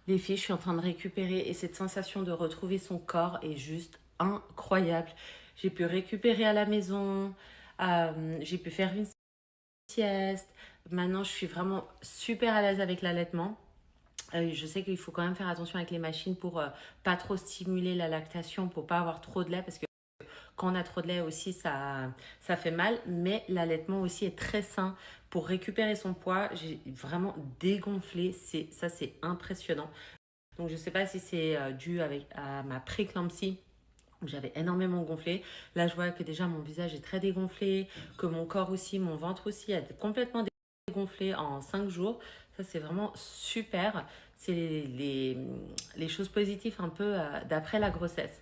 Les filles, je suis en train de récupérer et cette sensation de retrouver son corps est juste incroyable. J'ai pu récupérer à la maison, j'ai pu faire une sieste. Maintenant, je suis vraiment super à l'aise avec l'allaitement. Je sais qu'il faut quand même faire attention avec les machines pour pas trop stimuler la lactation, pour pas avoir trop de lait, parce que quand on a trop de lait aussi, ça fait mal. Mais l'allaitement aussi est très sain pour récupérer son poids. J'ai vraiment dégonflé. Ça, c'est impressionnant. Donc, je ne sais pas si c'est dû à ma préclampsie où j'avais énormément gonflé. Là, je vois que déjà mon visage est très dégonflé, que mon corps aussi, mon ventre aussi a complètement dégonflé en 5 jours. Ça, c'est vraiment super. C'est les choses positives un peu d'après la grossesse.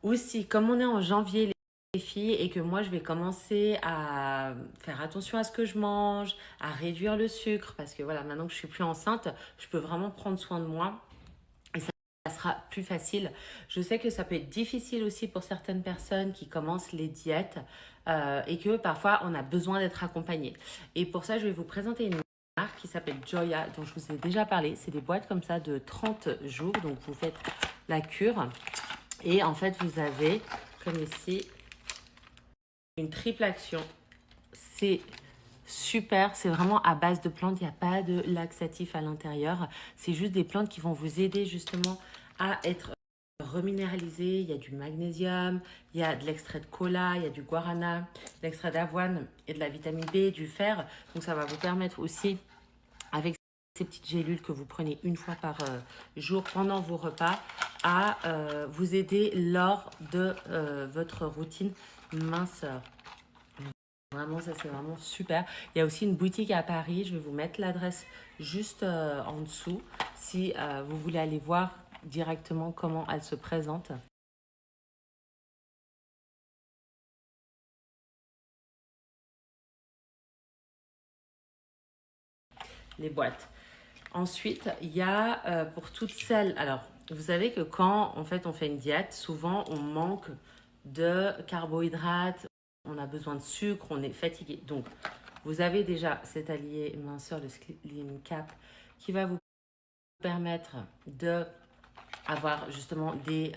Aussi, comme on est en janvier, les filles, et que moi, je vais commencer à faire attention à ce que je mange, à réduire le sucre, parce que voilà, maintenant que je suis plus enceinte, je peux vraiment prendre soin de moi et ça sera plus facile. Je sais que ça peut être difficile aussi pour certaines personnes qui commencent les diètes et que parfois on a besoin d'être accompagné. Et pour ça, je vais vous présenter une marque qui s'appelle Joya, dont je vous ai déjà parlé. C'est des boîtes comme ça de 30 jours, donc vous faites la cure. Et en fait, vous avez, comme ici, une triple action. C'est super, c'est vraiment à base de plantes, il n'y a pas de laxatif à l'intérieur. C'est juste des plantes qui vont vous aider justement à être reminéralisées. Il y a du magnésium, il y a de l'extrait de cola, il y a du guarana, de l'extrait d'avoine et de la vitamine B, du fer. Donc ça va vous permettre aussi, avec ces petites gélules que vous prenez une fois par jour pendant vos repas, à vous aider lors de votre routine minceur. Vraiment, ça c'est vraiment super. Il y a aussi une boutique à Paris. Je vais vous mettre l'adresse juste en dessous si vous voulez aller voir directement comment elle se présente. Les boîtes. Ensuite, il y a pour toutes celles. Alors, vous savez que quand en fait on fait une diète, souvent on manque de carbohydrates, on a besoin de sucre, on est fatigué. Donc, vous avez déjà cet allié minceur, le Slim Cap, qui va vous permettre de avoir justement des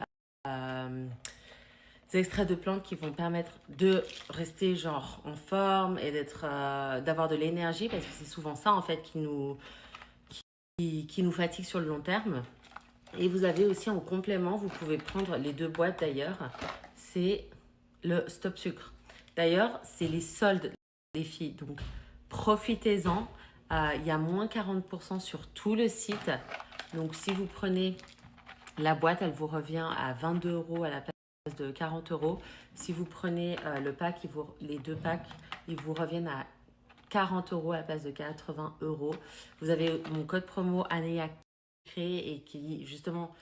extraits de plantes qui vont permettre de rester genre en forme et d'avoir de l'énergie parce que c'est souvent ça en fait qui nous fatigue sur le long terme. Et vous avez aussi en complément, vous pouvez prendre les deux boîtes d'ailleurs, c'est le Stop Sucre. D'ailleurs, c'est les soldes des filles, donc profitez-en. Il y a moins 40% sur tout le site. Donc si vous prenez la boîte, elle vous revient à 22 euros à la place de 40 euros. Si vous prenez le pack, les deux packs, ils vous reviennent à 40 euros à la place de 80 euros. Vous avez mon code promo ANEA créé et qui justement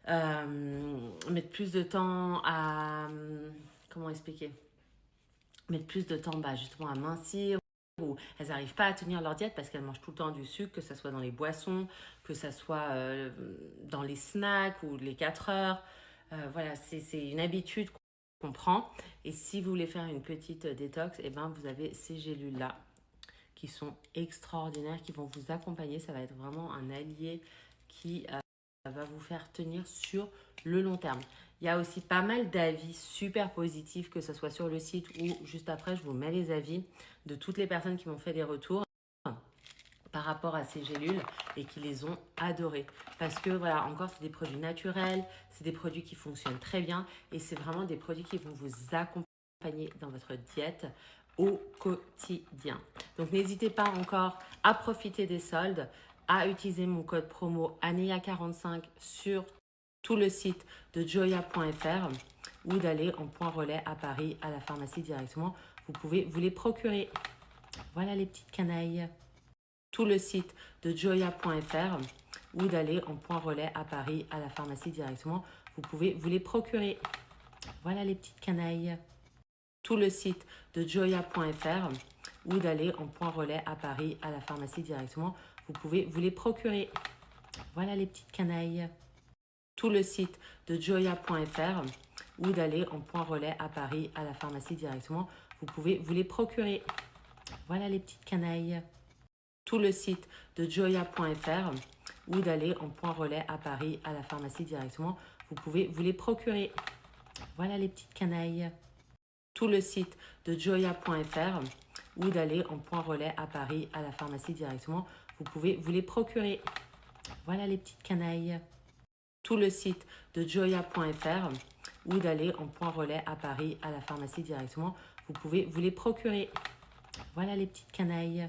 met plus de temps à... comment expliquer, mettre plus de temps justement à mincir, ou elles n'arrivent pas à tenir leur diète parce qu'elles mangent tout le temps du sucre, que ce soit dans les boissons, que ce soit dans les snacks ou les 4 heures. Voilà, c'est une habitude qu'on prend. Et si vous voulez faire une petite détox, et ben, vous avez ces gélules-là qui sont extraordinaires, qui vont vous accompagner. Ça va être vraiment un allié qui va vous faire tenir sur le long terme. Il y a aussi pas mal d'avis super positifs, que ce soit sur le site ou juste après, je vous mets les avis de toutes les personnes qui m'ont fait des retours par rapport à ces gélules et qui les ont adorées. Parce que voilà, encore, c'est des produits naturels, c'est des produits qui fonctionnent très bien et c'est vraiment des produits qui vont vous accompagner dans votre diète au quotidien. Donc n'hésitez pas encore à profiter des soldes, à utiliser mon code promo ANEA45 sur tout le site de joya.fr ou d'aller en point relais à Paris à la pharmacie directement. Vous pouvez vous les procurer. Voilà les petites canailles. Tout le site de joya.fr ou d'aller en point relais à Paris à la pharmacie directement. Vous pouvez vous les procurer. Voilà les petites canailles. Tout le site de joya.fr ou d'aller en point relais à Paris à la pharmacie directement. Vous pouvez vous les procurer. Voilà les petites canailles. Tout le site de joya.fr ou d'aller en point relais à Paris à la pharmacie directement. Vous pouvez vous les procurer. Voilà les petites canailles. Tout le site de joya.fr ou d'aller en point relais à Paris, à la pharmacie directement. Vous pouvez vous les procurer. Voilà les petites canailles. Tout le site de joya.fr ou d'aller en point relais à Paris, à la pharmacie directement. Vous pouvez vous les procurer. Voilà les petites canailles. Tout le site de joya.fr ou d'aller en point relais à Paris, à la pharmacie directement. Vous pouvez vous les procurer. Voilà les petites canailles.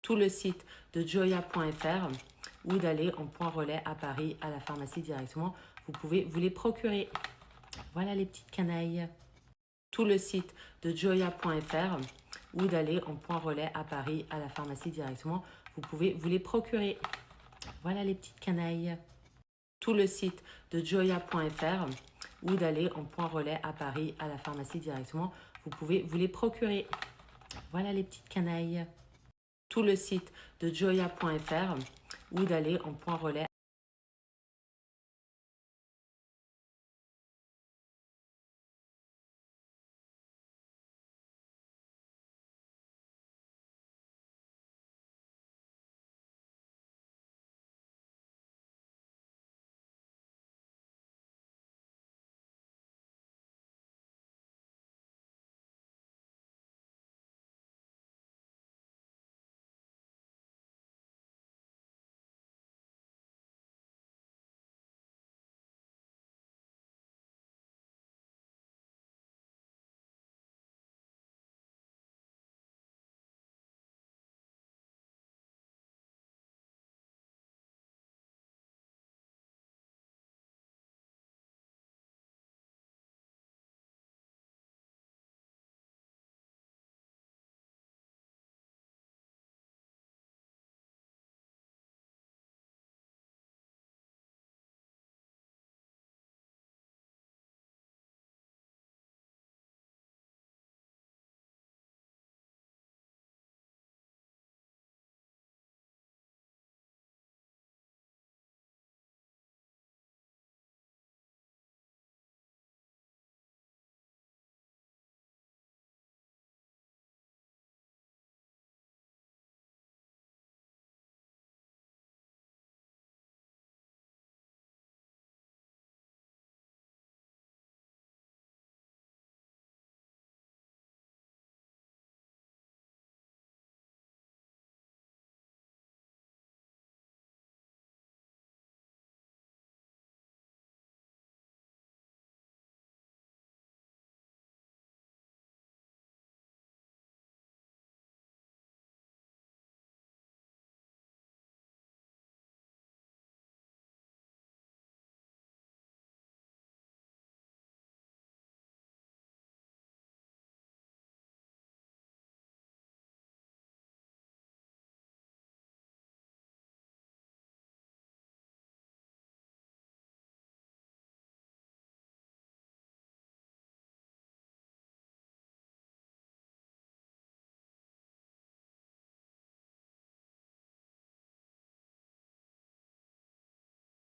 Tout le site de joya.fr ou d'aller en point relais à Paris, à la pharmacie directement. Vous pouvez vous les procurer. Voilà les petites canailles. Tout le site de joya.fr ou d'aller en point relais à Paris, à la pharmacie directement. Vous pouvez vous les procurer. Voilà les petites canailles. Tout le site de joya.fr ou d'aller en point relais à Paris, à la pharmacie directement. Vous pouvez vous les procurer. Voilà les petites canailles. Tout le site de joya.fr ou d'aller en point relais.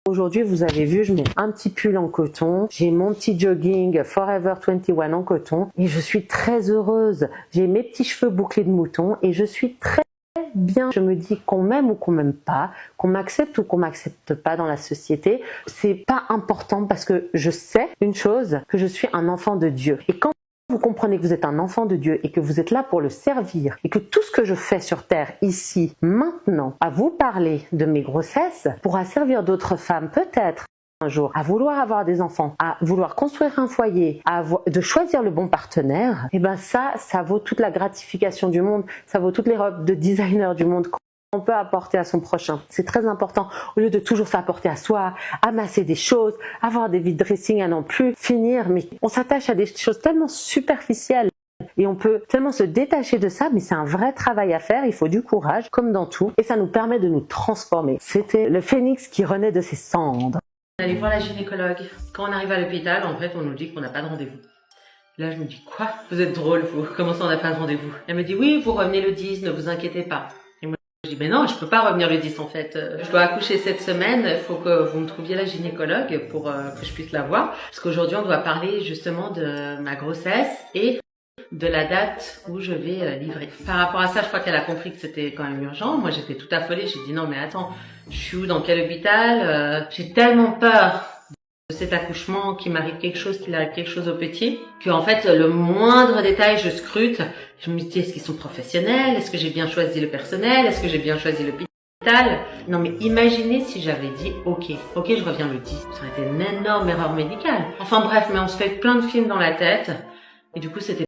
Aujourd'hui, vous avez vu, je mets un petit pull en coton, j'ai mon petit jogging Forever 21 en coton et je suis très heureuse. J'ai mes petits cheveux bouclés de mouton et je suis très bien. Je me dis qu'on m'aime ou qu'on m'aime pas, qu'on m'accepte ou qu'on m'accepte pas dans la société, c'est pas important parce que je sais une chose, que je suis un enfant de Dieu. Et quand vous comprenez que vous êtes un enfant de Dieu et que vous êtes là pour le servir et que tout ce que je fais sur terre ici, maintenant, à vous parler de mes grossesses, pourra servir d'autres femmes peut-être un jour à vouloir avoir des enfants, à vouloir construire un foyer, de choisir le bon partenaire, et ben ça vaut toute la gratification du monde, ça vaut toutes les robes de designer du monde qu'on peut apporter à son prochain. C'est très important, au lieu de toujours s'apporter à soi, amasser des choses, avoir des vide dressing à non plus finir, mais on s'attache à des choses tellement superficielles et on peut tellement se détacher de ça, mais c'est un vrai travail à faire, il faut du courage, comme dans tout, et ça nous permet de nous transformer. C'était le phénix qui renaît de ses cendres. On allait voir la gynécologue. Quand on arrive à l'hôpital, en fait, on nous dit qu'on n'a pas de rendez-vous. Là, je me dis, quoi? Vous êtes drôle, vous. Comment ça, on n'a pas de rendez-vous? Elle me dit, oui, vous revenez le 10, ne vous inquiétez pas. Et moi, je dis, mais non, je peux pas revenir le 10, en fait. Je dois accoucher cette semaine. Il faut que vous me trouviez la gynécologue pour que je puisse la voir. Parce qu'aujourd'hui, on doit parler justement de ma grossesse et de la date où je vais livrer. Par rapport à ça, je crois qu'elle a compris que c'était quand même urgent. Moi, j'étais tout affolée. J'ai dit non, mais attends, je suis où, dans quel hôpital? J'ai tellement peur de cet accouchement, qu'il m'arrive quelque chose, qu'il arrive quelque chose au petit, que en fait, le moindre détail, je scrute. Je me dis, est-ce qu'ils sont professionnels? Est-ce que j'ai bien choisi le personnel? Est-ce que j'ai bien choisi l'hôpital? Non, mais imaginez si j'avais dit, ok, je reviens le 10. Ça aurait été une énorme erreur médicale. Enfin bref, mais on se fait plein de films dans la tête. Et du coup, c'était